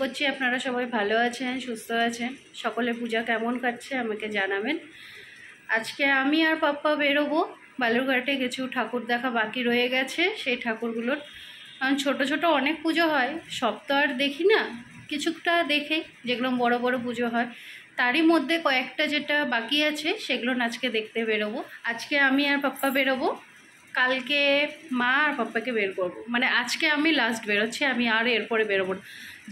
করছি আপনারা সবাই ভালো আছেন, সুস্থ আছেন। সকলের পূজা কেমন কাটছে আমাকে জানাবেন। আজকে আমি আর পাপ্পা বেরোবো বালুরঘাটে। কিছু ঠাকুর দেখা বাকি রয়ে গেছে, সেই ঠাকুরগুলোর ছোট ছোট অনেক পুজো হয়, সব তো আর দেখি না, কিছুটা দেখে যেগুলো বড় বড় পুজো হয় তারই মধ্যে কয়েকটা যেটা বাকি আছে সেগুলো আজকে দেখতে বেরোবো। আজকে আমি আর পাপ্পা বেরোবো, কালকে মা আর পাপ্পাকে বের করবো। মানে আজকে আমি লাস্ট বেরোচ্ছি, আমি আর এরপরে বেরোবো না।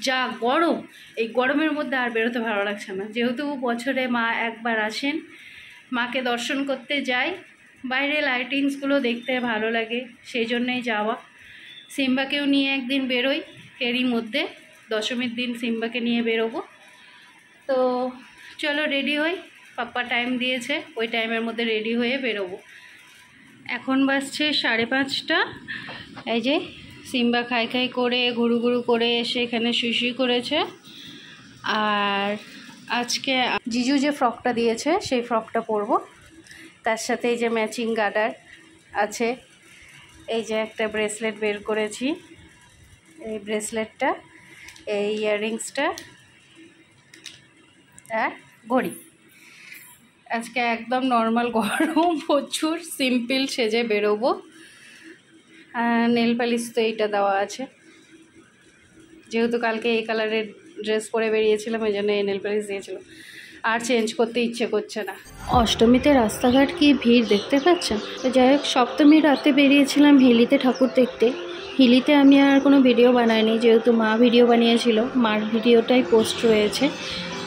যা গরম, এই গরমের মধ্যে আর বেরোতে ভালো লাগছে না। যেহেতু বছরে মা একবার আসেন, মাকে দর্শন করতে যাই, বাইরে লাইটিংসগুলো দেখতে ভালো লাগে, সেই জন্যই যাওয়া। সিম্বাকেও নিয়ে একদিন বেরোই, এরই মধ্যে দশমীর দিন সিম্বাকে নিয়ে বেরোবো। তো চলো রেডি হই, পাপ্পা টাইম দিয়েছে, ওই টাইমের মধ্যে রেডি হয়ে বেরোবো। এখন বাজছে 5:30। এই যে সিম্বা খাই খাই করে ঘুরু ঘুরু করে এসে এখানে শুই করেছে। আর আজকে জিজু যে ফ্রকটা দিয়েছে সেই ফ্রকটা পরবো, তার সাথে এই যে ম্যাচিং গার্ডার আছে, এই যে একটা ব্রেসলেট বের করেছি, এই ব্রেসলেটটা, এই ইয়াররিংসটা আর ঘড়ি। আজকে একদম নর্মাল, গরম প্রচুর, সিম্পল সেজে বেরোবো। নেল পালিশ তো এইটা দেওয়া আছে, যেহেতু কালকে এই কালারের ড্রেস পরে বেরিয়েছিলাম ওই জন্য এই নেল পালিশ দিয়েছিল, আর চেঞ্জ করতে ইচ্ছে করছে না। অষ্টমীতে রাস্তাঘাট কি ভিড় দেখতে পাচ্ছেন। তো যাই হোক, সপ্তমীর রাতে বেরিয়েছিলাম হিলিতে ঠাকুর দেখতে। হিলিতে আমি আর কোনো ভিডিও বানাইনি, যেহেতু মা ভিডিও বানিয়েছিল, মার ভিডিওটাই পোস্ট রয়েছে।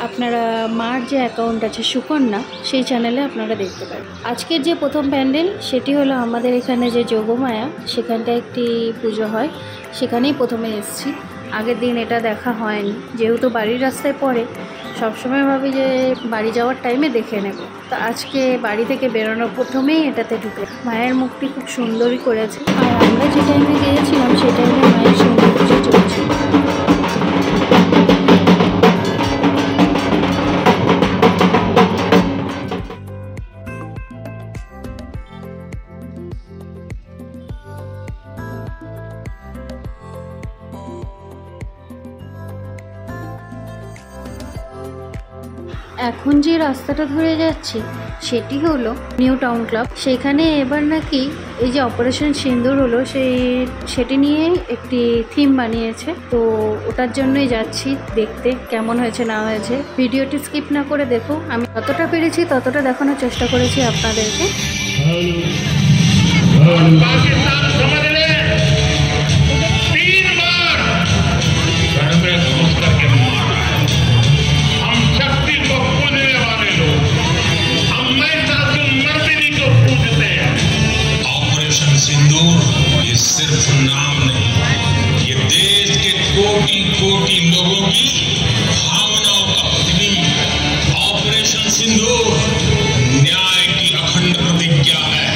আপনারা মার যে অ্যাকাউন্ট আছে সুকন্যা, সেই চ্যানেলে আপনারা দেখতে পারেন। আজকের যে প্রথম প্যান্ডেল সেটি হলো আমাদের এখানে যে যোগমায়া, সেখানটায় একটি পুজো হয়, সেখানেই প্রথমে এসেছি। আগের দিন এটা দেখা হয়নি, যেহেতু বাড়ির রাস্তায় পড়ে, সবসময় ভাবি যে বাড়ি যাওয়ার টাইমে দেখে নেব। তো আজকে বাড়ি থেকে বেরোনোর প্রথমেই এটাতে ঢুকে মায়ের মুখটি খুব সুন্দরই করেছে। আর আমরা যে টাইমে গিয়েছিলাম সেই টাইমে মায়ের সুন্দর পুজো চলছে। এখন যে রাস্তাটা ধরে যাচ্ছি সেটি হলো নিউ টাউন ক্লাব। সেখানে এবার নাকি এই যে অপারেশন সিন্দুর হলো সেটি নিয়ে একটি থিম বানিয়েছে, তো ওটার জন্যই যাচ্ছি দেখতে কেমন হয়েছে না হয়েছে। ভিডিওটি স্কিপ না করে দেখো, আমি যতটা পেরেছি ততটা দেখানোর চেষ্টা করেছি আপনাদেরকে। सिंदूर ये सिर्फ नाम नहीं, ये देश के कोटि कोटि लोगों की भावनाओं का प्रतीक। ऑपरेशन सिंदूर न्याय की अखंड प्रतिज्ञा है।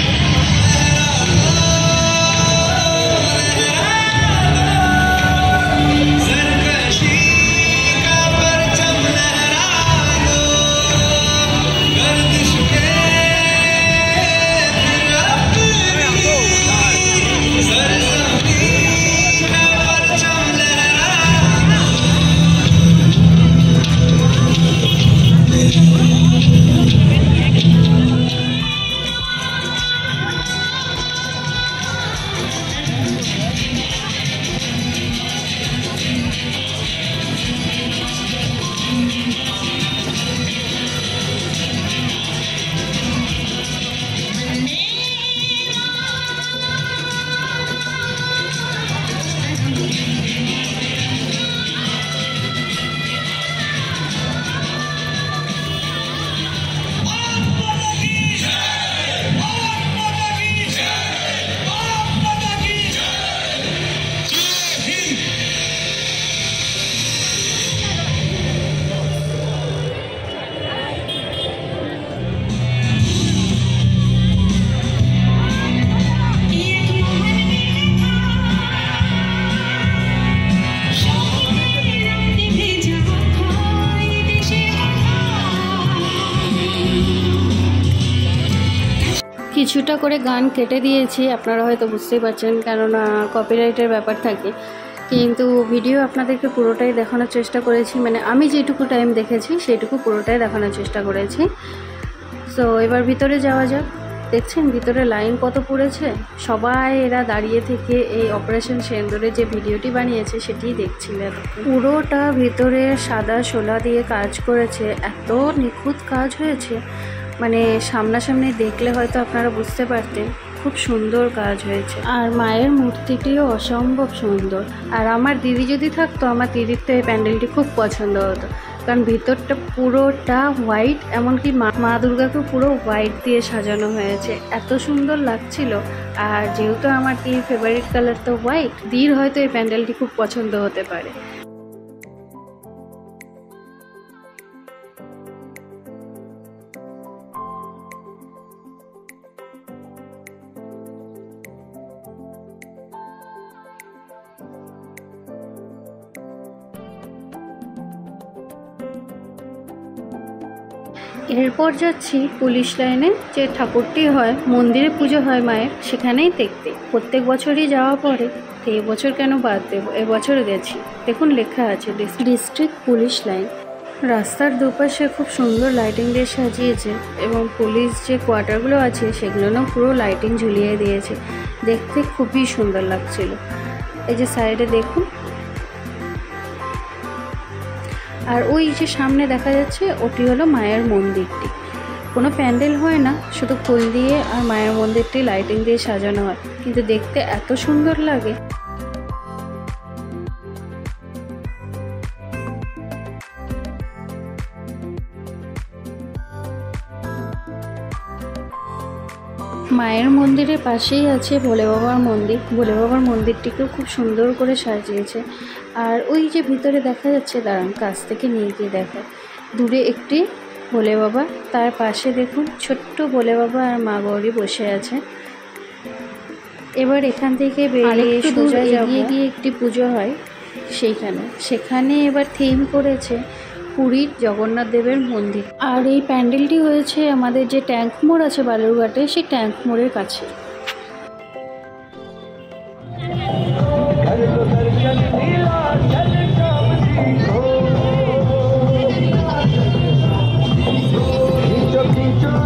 কিছুটা করে গান কেটে দিয়েছি, আপনারা হয়তো বুঝতেই পারছেন, কেননা কপিরাইটের ব্যাপার থাকে। কিন্তু ভিডিও আপনাদেরকে পুরোটাই দেখানোর চেষ্টা করেছি, মানে আমি যেটুকু টাইম দেখেছি সেইটুকু পুরোটাই দেখানোর চেষ্টা করেছি। সো এবার ভিতরে যাওয়া যাক। দেখছেন ভিতরে লাইন কত পড়েছে, সবাই এরা দাঁড়িয়ে থেকে এই অপারেশন সিন্দুরে যে ভিডিওটি বানিয়েছে সেটিই দেখছিলেন। পুরোটা ভিতরে সাদা শোলা দিয়ে কাজ করেছে, এত নিখুঁত কাজ হয়েছে, মানে সামনাসামনি দেখলে হয়তো আপনারা বুঝতে পারতেন খুব সুন্দর কাজ হয়েছে। আর মায়ের মূর্তিটিও অসম্ভব সুন্দর। আর আমার দিদি যদি থাকতো, আমার দিদির তো এই প্যান্ডেলটি খুব পছন্দ হতো, কারণ ভিতরটা পুরোটা হোয়াইট, এমনকি মা দুর্গাকে পুরো হোয়াইট দিয়ে সাজানো হয়েছে, এত সুন্দর লাগছিল। আর যেহেতু আমার দিদির ফেভারিট কালার তো হোয়াইট, দিদির হয়তো এই প্যান্ডেলটি খুব পছন্দ হতে পারে। এরপর যাচ্ছি পুলিশ লাইনে, যে ঠাকুরটি হয় মন্দিরে পুজো হয় মায়ের, সেখানেই দেখতে। প্রত্যেক বছরই যাওয়া পড়ে, তো এবছর কেন বাদ দেবো, এবছর গেছি। দেখুন লেখা আছে ডিস্ট্রিক্ট পুলিশ লাইন। রাস্তার দুপাশে খুব সুন্দর লাইটিং দিয়ে সাজিয়েছে, এবং পুলিশ যে কোয়ার্টারগুলো আছে সেগুলোও পুরো লাইটিং ঝুলিয়ে দিয়েছে, দেখতে খুবই সুন্দর লাগছিল। এই যে সাইডে দেখুন, আর ওই যে সামনে দেখা যাচ্ছে ওটি হলো মায়ের মন্দিরটি। কোনো প্যান্ডেল হয় না, শুধু ফুল দিয়ে আর মায়ের মন্দিরটি লাইটিং দিয়ে সাজানো হয়, কিন্তু দেখতে এত সুন্দর লাগে। মায়ের মন্দিরের পাশেই আছে ভোলে বাবার মন্দির। ভোলে বাবার মন্দিরটিকেও খুব সুন্দর করে সাজিয়েছে। আর ওই যে ভিতরে দেখা যাচ্ছে, দাঁড়ান কাছ থেকে নিয়ে গিয়ে দেখায়, দূরে একটি ভোলে বাবা, তার পাশে দেখুন ছোট্ট ভোলে বাবা আর মা গৌরী বসে আছে। এবার এখান থেকে বেরিয়ে সোজা এগিয়ে গিয়ে একটি পুজো হয় সেখানে এবার থিম করেছে পুরীর জগন্নাথ দেবের মন্দির। আর এই প্যান্ডেলটি হয়েছে আমাদের যে ট্যাঙ্ক মোড় আছে বালুরঘাটে, সেই ট্যাঙ্ক মোড়ের কাছে।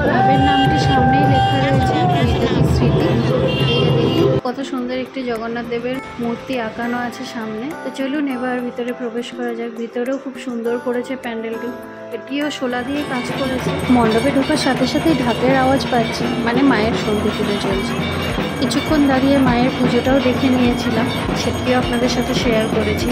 ক্লাবের নামটি সামনেই লেখা রয়েছে নেতাজি স্মৃতি। কত সুন্দর একটি জগন্নাথ দেবের মূর্তি আঁকানো আছে সামনে। তো চলুন এবার ভিতরে প্রবেশ করা যাক। ভিতরেও খুব সুন্দর করেছে প্যান্ডেলটি, এটিও শোলা দিয়ে কাজ করেছে। মণ্ডপে ঢোকার সাথে সাথেই ঢাকের আওয়াজ পাচ্ছি, মানে মায়ের সন্ধি পুজো চলছে। কিছুক্ষণ দাঁড়িয়ে মায়ের পুজোটাও দেখে নিয়েছিলাম, সেটিও আপনাদের সাথে শেয়ার করেছি।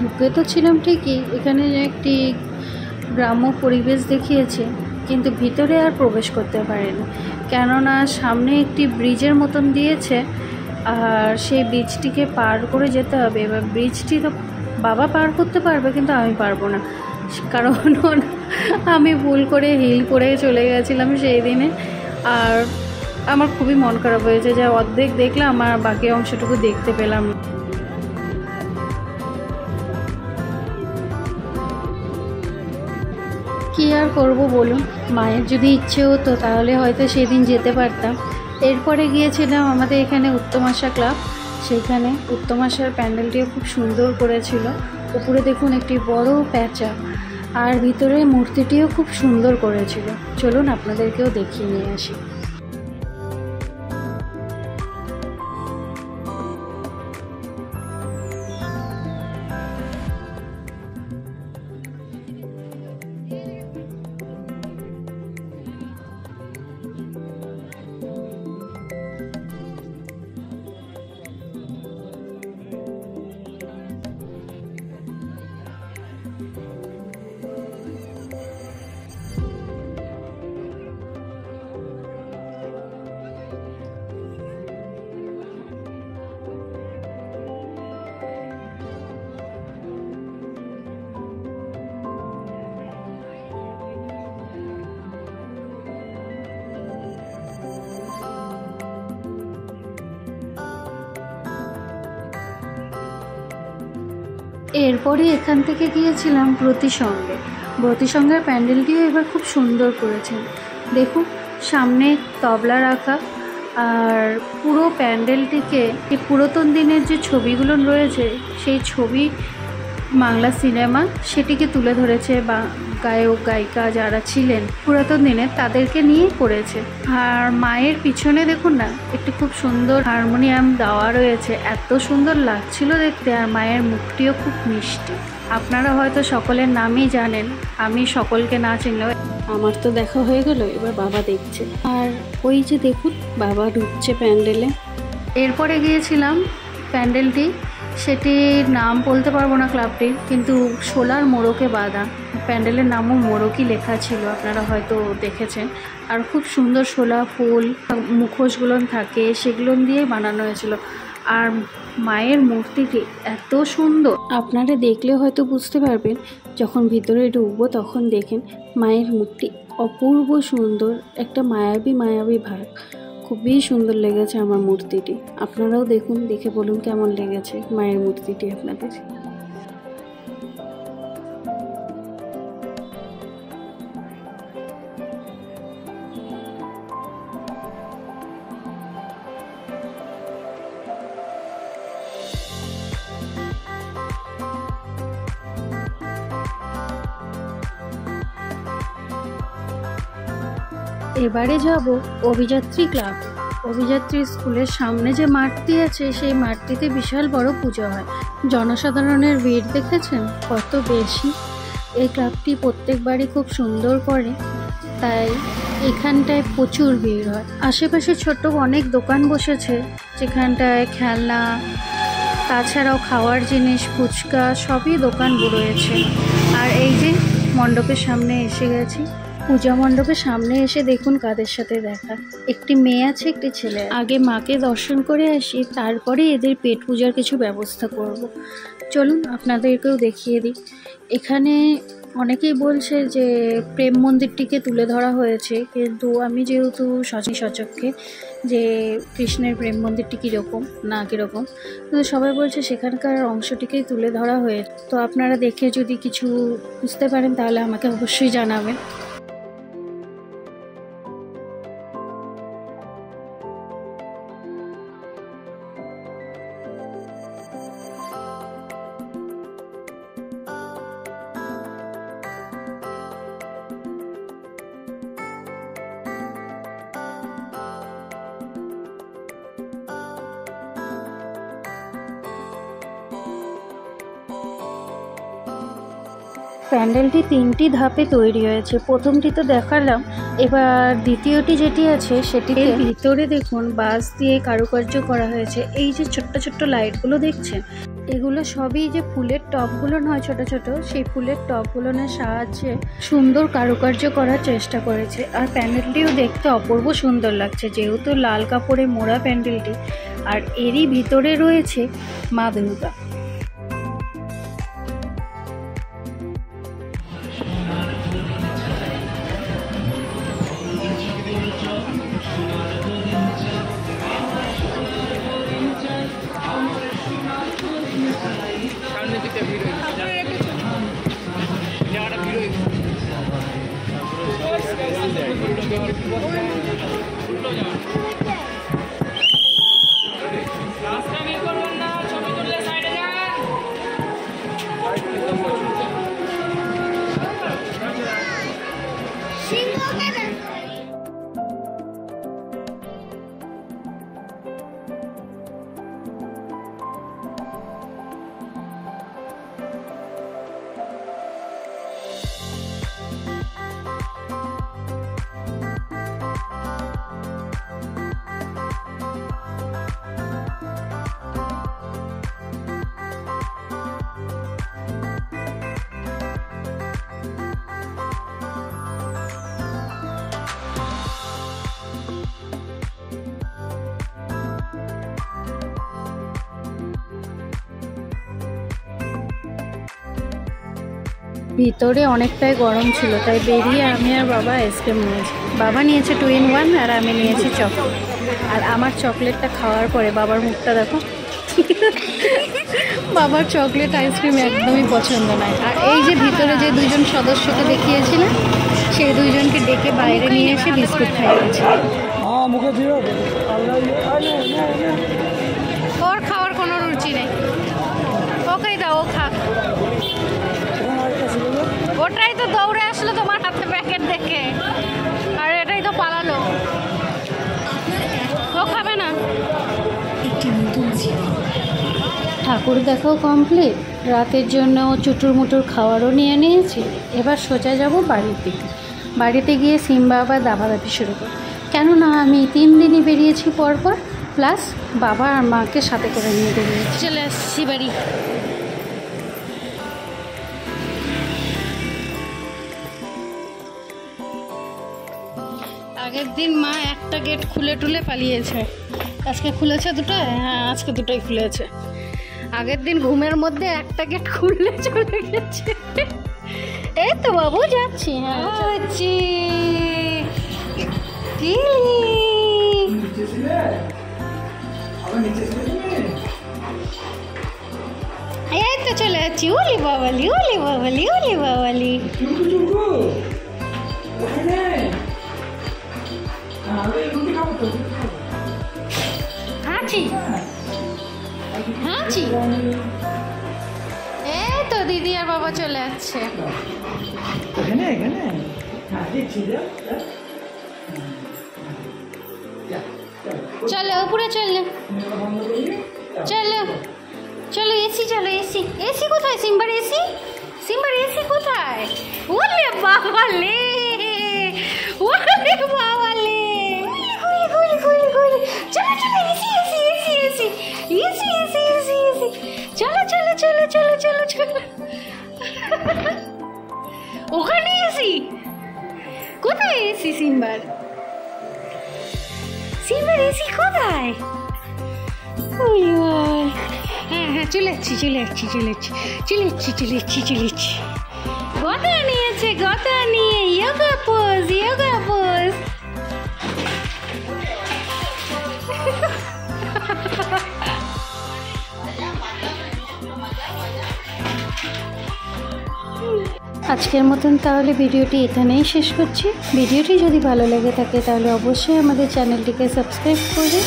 ঢুকে তো ছিলাম ঠিকই, এখানে একটি গ্রাম্য পরিবেশ দেখিয়েছে, কিন্তু ভিতরে আর প্রবেশ করতে পারেনি, কেননা সামনে একটি ব্রিজের মতন দিয়েছে, আর সেই ব্রিজটিকে পার করে যেতে হবে। এবার ব্রিজটি তো বাবা পার করতে পারবে, কিন্তু আমি পারবো না, কারণ আমি ভুল করে হিল করে চলে গেছিলাম সেই দিনে। আর আমার খুবই মন খারাপ হয়েছে যে অর্ধেক দেখলাম, আমার বাকি অংশটুকু দেখতে পেলাম না। কী আর করবো বলুন, মায়ের যদি ইচ্ছে হতো তাহলে হয়তো সেদিন যেতে পারতাম। এরপরে গিয়েছিলাম আমাদের এখানে উত্তম আশা ক্লাব, সেইখানে উত্তম আশার প্যান্ডেলটিও খুব সুন্দর করেছিল। উপরে দেখুন একটি বড় প্যাঁচা, আর ভিতরে মূর্তিটিও খুব সুন্দর করেছিল। চলুন আপনাদেরকেও দেখিয়ে নিয়ে আসি। এরপরে এখান থেকে গিয়েছিলাম ব্রতিসঙ্গে। ব্রতিসঙ্গের প্যান্ডেলটিও এবার খুব সুন্দর করেছেন। দেখুন সামনে তবলা রাখা, আর পুরো প্যান্ডেলটিকে এই পুরাতন দিনের যে ছবিগুলো রয়েছে সেই ছবি, বাংলা সিনেমা সেটিকে তুলে ধরেছে, বা গায়ক গায়িকা যারা ছিলেন পুরাতন দিনে তাদেরকে নিয়ে করেছে। আর মায়ের পিছনে দেখুন না একটি খুব সুন্দর হারমোনিয়াম দেওয়া রয়েছে, এত সুন্দর লাগছিল দেখতে। আর মায়ের মুখটিও খুব মিষ্টি। আপনারা হয়তো সকলের নামই জানেন, আমি সকলকে না চিনলেও আমার তো দেখা হয়ে গেল, এবার বাবা দেখছে। আর ওই যে দেখুন বাবা ঢুকছে প্যান্ডেলে। এরপরে গিয়েছিলাম প্যান্ডেলটি, সেটির নাম বলতে পারবো না ক্লাবটির, কিন্তু সোলার মোড়কে বাঁধা। প্যান্ডেলের নামও মোড়কই লেখা ছিল, আপনারা হয়তো দেখেছেন। আর খুব সুন্দর শোলা ফুল, মুখোশগুলো থাকে, সেগুলো দিয়েই বানানো হয়েছিল। আর মায়ের মূর্তিটি এত সুন্দর, আপনারা দেখলে হয়তো বুঝতে পারবেন। যখন ভিতরে ঢুকবো তখন দেখেন মায়ের মূর্তি অপূর্ব সুন্দর, একটা মায়াবী মায়াবী ভাব। খুবই সুন্দর লেগেছে আমার মূর্তিটি। আপনারাও দেখুন, দেখে বলুন কেমন লেগেছে মায়ের মূর্তিটি আপনাদের। এবারে যাব অভিযাত্রী ক্লাব। অভিযাত্রী স্কুলের সামনে যে মাঠটি আছে সেই মাঠটিতে বিশাল বড় পুজো হয়। জনসাধারণের ভিড় দেখেছেন কত বেশি। এই ক্লাবটি প্রত্যেকবারই খুব সুন্দর করে, তাই এখানটায় প্রচুর ভিড় হয়। আশেপাশে ছোট অনেক দোকান বসেছে, যেখানটায় খেলনা, তাছাড়াও খাওয়ার জিনিস, ফুচকা সবই দোকান রয়েছে। আর এই যে মণ্ডপের সামনে এসে গেছি। পূজা মণ্ডপের সামনে এসে দেখুন কাদের সাথে দেখা। একটি মেয়ে আছে, একটি ছেলে। আগে মাকে দর্শন করে আসি, তারপরে এদের পেট পূজার কিছু ব্যবস্থা করব। চলুন আপনাদেরকেও দেখিয়ে দিই। এখানে অনেকেই বলছে যে প্রেম মন্দিরটিকে তুলে ধরা হয়েছে, কিন্তু আমি যেহেতু সচক্ষে যে কৃষ্ণের প্রেম মন্দিরটি কীরকম না কীরকম, কিন্তু সবাই বলছে সেখানকার অংশটিকেই তুলে ধরা হয়েছে। তো আপনারা দেখে যদি কিছু বুঝতে পারেন তাহলে আমাকে অবশ্যই জানাবেন। প্যান্ডেলটি 3টি ধাপে তৈরি হয়েছে। প্রথমটি তো দেখালাম, এবার দ্বিতীয়টি যেটি আছে সেটির ভিতরে দেখুন বাঁশ দিয়ে কারুকার্য করা হয়েছে। এই যে ছোট্ট ছোট্ট লাইটগুলো দেখছেন, এগুলো সবই যে ফুলের টবগুলো নয়, ছোট ছোট, সেই ফুলের টবগুলোর সাহায্যে সুন্দর কারুকার্য করার চেষ্টা করেছে। আর প্যান্ডেলটিও দেখতে অপূর্ব সুন্দর লাগছে, যেহেতু লাল কাপড়ে মোড়া প্যান্ডেলটি। আর এরই ভিতরে রয়েছে মা দুর্গা। ভিতরে অনেকটাই গরম ছিল, তাই বেরিয়ে আমি আর বাবা আইসক্রিম নিয়েছি। বাবা নিয়েছে 2 in 1 আর আমি নিয়েছি চকলেট। আর আমার চকলেটটা খাওয়ার পরে বাবার মুখটা দেখো, কি বাবার চকলেট আইসক্রিম একদমই পছন্দ নয়। আর এই যে ভিতরে যে দুইজন সদস্যকে দেখিয়েছিলেন, সেই দুইজনকে ডেকে বাইরে নিয়ে এসে বিস্কুট খাইয়েছে। ওর খাওয়ার কোনো রুচি নেই, ওকেই দাও, ও খাক। ওটাই তো দৌড়ে আসলো তোমার হাতে প্যাকেট দেখে, আর এটাই তো পালালো। ও খাবে না। ঠাকুর দেখাও কমপ্লিট, রাতের জন্য চুটুর মুটুর খাওয়ারও নিয়ে নিয়েছি। এবার সোজা যাব বাড়ির দিকে। বাড়িতে গিয়ে সিম্বা আবার দাবাদাবি শুরু করে, কেননা আমি 3 দিনই বেরিয়েছি পরপর, প্লাস বাবা আর মাকে সাথে করে নিয়ে বেরিয়েছি। চলে আসছি বাড়ি। আগের দিন মা একটা গেট খুলে টুলে পালিয়েছে, আজকে খুলেছে দুটো। হ্যাঁ, আজকে দুটোই খুলেছে। আগের দিন ঘুমের মধ্যে একটা গেট খুললে চলে গেছে। এই তো বাবু যাচ্ছি। হ্যাঁ যাচ্ছি। এই তো চলে যাচ্ছি। উলি বাবালি, উলি বাবালি, উলি বাবালি। হাঁচি হাঁচি। এই তো দিদি আর বাবা চলে যাচ্ছে। চলো উপরে চলো, চলো চলো। এসি চলো, এসি। এসি কোথায় সিম্বার? এসি, সিম্বার এসি কোথায়? ওলে বাবালে, ওলে বাবালে। চলো চলো, AC AC AC AC AC AC AC AC. চলো চলো চলো চলো চলো চলো। ওখানে এসি কোথায়? এসি সিম্বার, সিম্বার এসি কোথায়? হ্যাঁ হ্যাঁ, চলে যাচ্ছি চলে যাচ্ছি চলে যাচ্ছি চলে যাচ্ছি চলে যাচ্ছি চলে যাচ্ছি। গতা নিয়েছে, গতা নিয়ে ইয়োগা পোজ, ইয়োগা পোজ। আজকের মতন তাহলে ভিডিওটি এখানেই শেষ করছি। ভিডিওটি যদি ভালো লেগে থাকে তাহলে অবশ্যই আমাদের চ্যানেলটিকে সাবস্ক্রাইব করে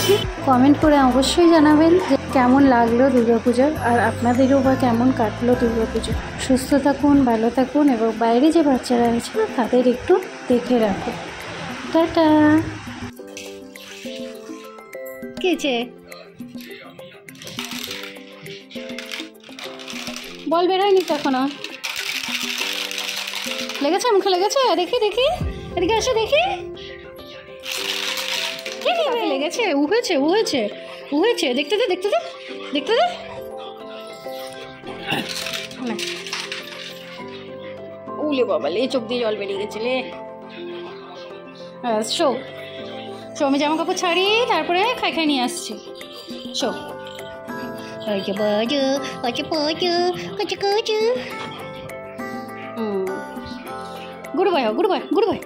কমেন্ট করে অবশ্যই জানাবেন যে কেমন লাগলো দুর্গাপুজো, আর আপনাদেরও বা কেমন কাটলো দুর্গাপুজো। সুস্থ থাকুন, ভালো থাকুন, এবং বাইরে যে বাচ্চারা আছে তাদের একটু দেখে রাখুন। টাটা। কেছে বল বেরোয়নি তো এখনো? লেগেছে, মুখে লেগেছে? দেখি দেখি, এদিকে আসো দেখি। কি লেগেছে? উহেছে উহেছে উহেছে। দেখতে দে দেখতে দে দেখতে দে। উলে বাবা লে, চোখ দিয়ে জল বেরিয়ে গেছে লে। শো শো, আমি জামা কাপড় ছাড়ি, তারপরে খাই খাই নিয়ে আসছি। Show good bye, good bye, good bye.